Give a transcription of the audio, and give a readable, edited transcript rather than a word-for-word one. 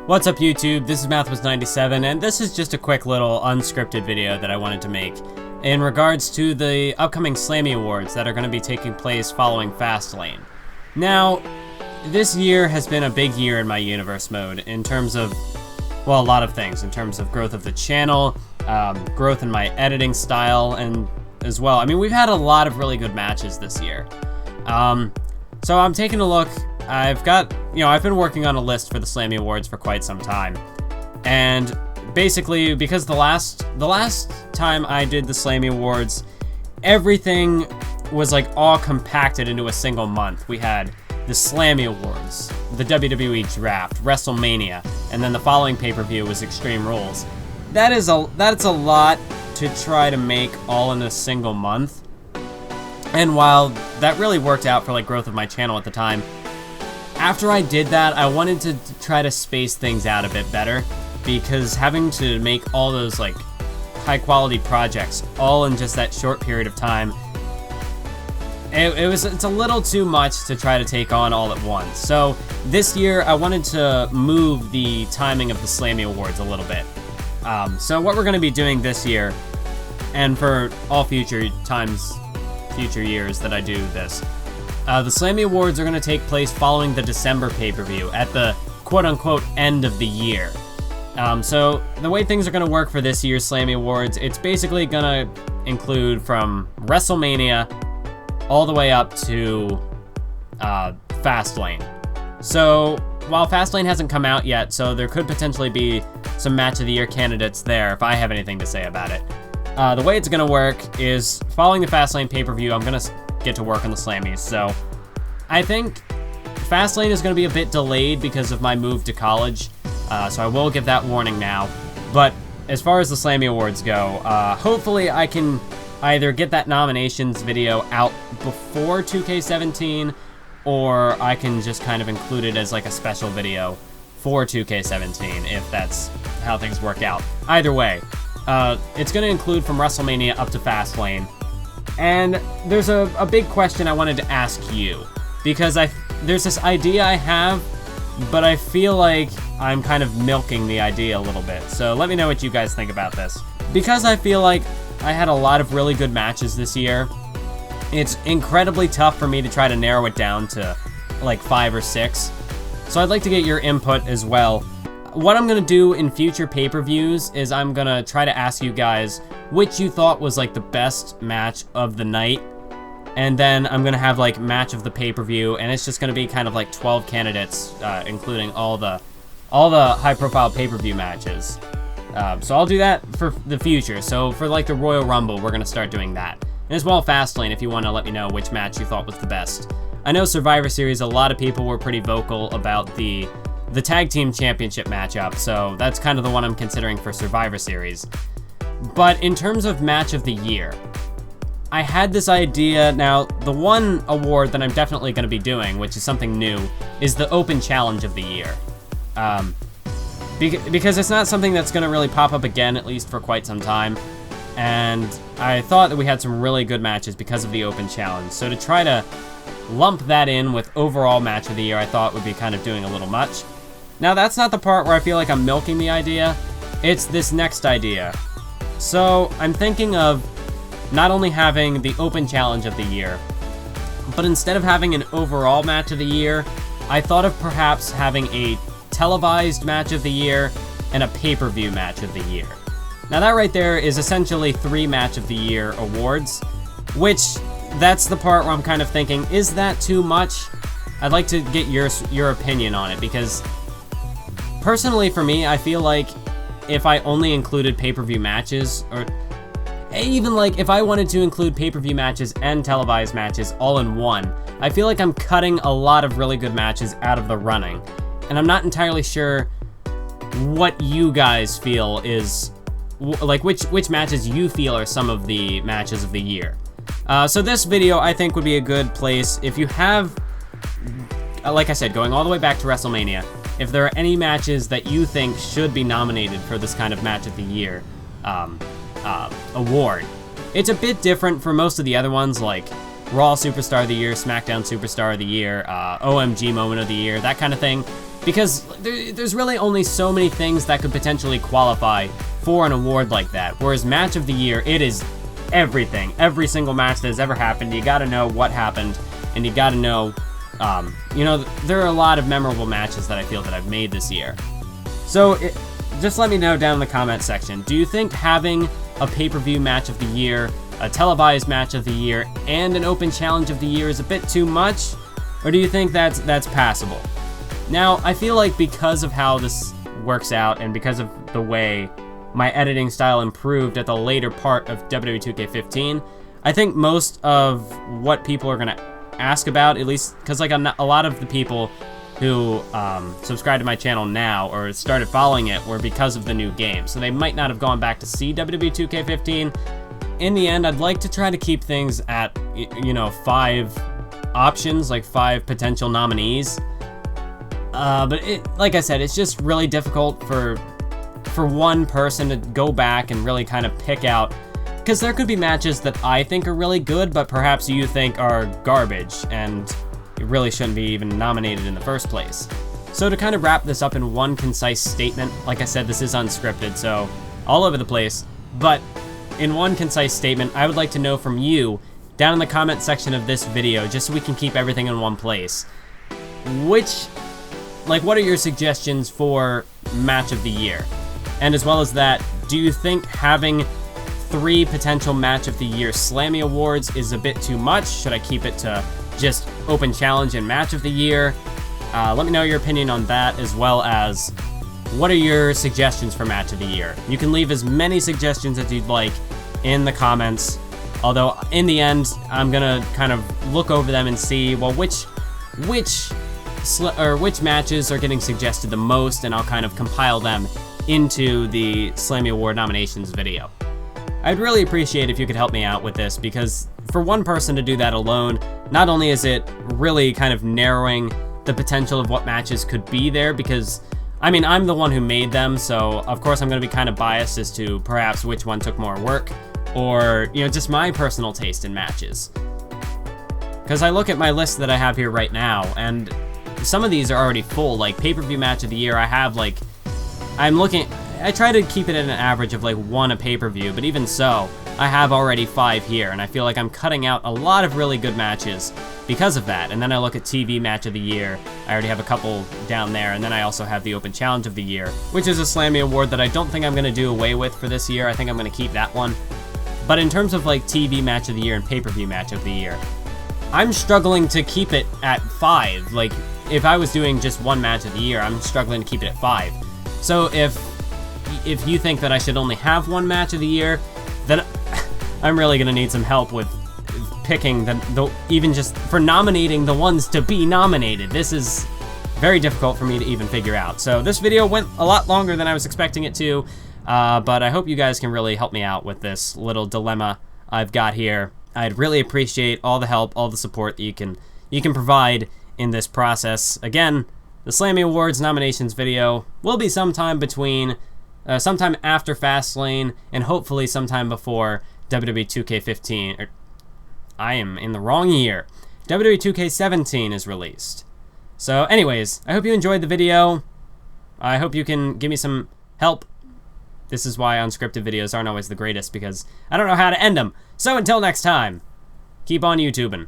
What's up YouTube, this is Mathwas97 and this is just a quick little unscripted video that I wanted to make in regards to the upcoming Slammy Awards that are going to be taking place following Fastlane. Now, this year has been a big year in my universe mode in terms of, well, a lot of things, in terms of growth of the channel, growth in my editing style, and as well, I mean, we've had a lot of really good matches this year. So I'm taking a look. I've got, I've been working on a list for the Slammy Awards for quite some time. And basically, because the last time I did the Slammy Awards, everything was like all compacted into a single month. We had the Slammy Awards, the WWE Draft, WrestleMania, and then the following pay-per-view was Extreme Rules. That's a lot to try to make all in a single month. And while that really worked out for like growth of my channel at the time, after I did that, I wanted to try to space things out a bit better, because having to make all those like high quality projects all in just that short period of time, it's a little too much to try to take on all at once. So this year I wanted to move the timing of the Slammy Awards a little bit. So what we're going to be doing this year, and for all future years that I do this, the Slammy Awards are going to take place following the December pay-per-view at the quote-unquote end of the year. So the way things are going to work for this year's Slammy Awards, it's basically going to include from WrestleMania all the way up to Fastlane. So while Fastlane hasn't come out yet, so there could potentially be some Match of the Year candidates there if I have anything to say about it. The way it's going to work is, following the Fastlane pay-per-view, I'm going to get to work on the Slammys. So I think Fastlane is going to be a bit delayed because of my move to college, so I will give that warning now. But as far as the Slammy Awards go, hopefully I can either get that nominations video out before 2K17, or I can just kind of include it as like a special video for 2K17 if that's how things work out. Either way, it's going to include from WrestleMania up to Fastlane. And there's a big question I wanted to ask you, because there's this idea I have, but I feel like I'm kind of milking the idea a little bit. So let me know what you guys think about this. Because I feel like I had a lot of really good matches this year, it's incredibly tough for me to try to narrow it down to like 5 or 6. So I'd like to get your input as well. What I'm going to do in future pay-per-views is I'm going to try to ask you guys which you thought was like the best match of the night. And then I'm going to have like match of the pay-per-view, and it's just going to be kind of like 12 candidates, including all the high-profile pay-per-view matches. So I'll do that for the future. So for like the Royal Rumble, we're going to start doing that. And as well, Fastlane, if you want to let me know which match you thought was the best. I know Survivor Series, a lot of people were pretty vocal about the Tag Team Championship matchup, so that's kind of the one I'm considering for Survivor Series. But in terms of Match of the Year, I had this idea. Now, the one award that I'm definitely going to be doing, which is something new, is the Open Challenge of the Year. Because it's not something that's going to really pop up again, at least for quite some time. And I thought that we had some really good matches because of the Open Challenge. So to try to lump that in with overall Match of the Year, I thought would be kind of doing a little much. Now, that's not the part where I feel like I'm milking the idea. It's this next idea. So I'm thinking of not only having the Open Challenge of the Year, but instead of having an overall Match of the Year, I thought of perhaps having a televised Match of the Year and a pay-per-view Match of the Year. Now that right there is essentially 3 Match of the Year awards, which that's the part where I'm kind of thinking, is that too much? I'd like to get your opinion on it, because personally for me, I feel like if I only included pay-per-view matches, or even like if I wanted to include pay-per-view matches and televised matches all in one, I feel like I'm cutting a lot of really good matches out of the running. And I'm not entirely sure what you guys feel is, like which matches you feel are some of the matches of the year. So this video, I think, would be a good place if you have, like I said, going all the way back to WrestleMania, if there are any matches that you think should be nominated for this kind of Match of the Year award. It's a bit different for most of the other ones, like Raw Superstar of the Year, SmackDown Superstar of the Year, OMG Moment of the Year, that kind of thing. because there's really only so many things that could potentially qualify for an award like that. Whereas Match of the Year, it is everything. Every single match that has ever happened, you gotta know what happened, and you gotta know, you know, there are a lot of memorable matches that I feel that I've made this year. So, just let me know down in the comment section, do you think having a pay-per-view match of the year, a televised match of the year, and an open challenge of the year is a bit too much? Or do you think that's passable? Now, I feel like because of how this works out, and because of the way my editing style improved at the later part of WWE 2K15, I think most of what people are gonna ask about, at least, because like a lot of the people who subscribe to my channel now or started following it were because of the new game, so they might not have gone back to see WWE 2K15. In the end, I'd like to try to keep things at, you know, 5 options, like 5 potential nominees. But like I said, it's just really difficult for one person to go back and really kind of pick out, because there could be matches that I think are really good, but perhaps you think are garbage, and it really shouldn't be even nominated in the first place. So to kind of wrap this up in one concise statement, like I said, this is unscripted, so all over the place, but in one concise statement, I would like to know from you, down in the comment section of this video, just so we can keep everything in one place, what are your suggestions for Match of the Year? And as well as that, do you think having 3 potential Match of the Year Slammy Awards is a bit too much? Should I keep it to just Open Challenge and Match of the Year? Let me know your opinion on that, as well as what are your suggestions for Match of the Year? You can leave as many suggestions as you'd like in the comments, although in the end, I'm gonna kind of look over them and see, well, which matches are getting suggested the most, and I'll kind of compile them into the Slammy Award nominations video. I'd really appreciate if you could help me out with this, because for one person to do that alone, not only is it really kind of narrowing the potential of what matches could be there, because, I mean, I'm the one who made them, so of course I'm going to be kind of biased as to perhaps which one took more work, or, you know, just my personal taste in matches. Because I look at my list that I have here right now, and some of these are already full. Like pay-per-view Match of the Year, I have like, I try to keep it at an average of like 1 a pay-per-view, but even so, I have already 5 here, and I feel like I'm cutting out a lot of really good matches because of that. And then I look at TV Match of the Year, I already have a couple down there, and then I also have the Open Challenge of the Year, which is a Slammy Award that I don't think I'm going to do away with for this year. I think I'm going to keep that one. But in terms of like TV Match of the Year and pay-per-view Match of the Year, I'm struggling to keep it at 5. Like, if I was doing just 1 Match of the Year, I'm struggling to keep it at 5. So if you think that I should only have 1 Match of the Year, then I'm really gonna need some help with picking even just for nominating the ones to be nominated. This is very difficult for me to even figure out. So this video went a lot longer than I was expecting it to, but I hope you guys can really help me out with this little dilemma I've got here. I'd really appreciate all the help, all the support that you can provide in this process. Again, the Slammy Awards nominations video will be sometime after Fastlane, and hopefully sometime before WWE 2K15. I am in the wrong year. WWE 2K17 is released. So anyways, I hope you enjoyed the video. I hope you can give me some help. This is why unscripted videos aren't always the greatest, because I don't know how to end them. So until next time, keep on YouTubing.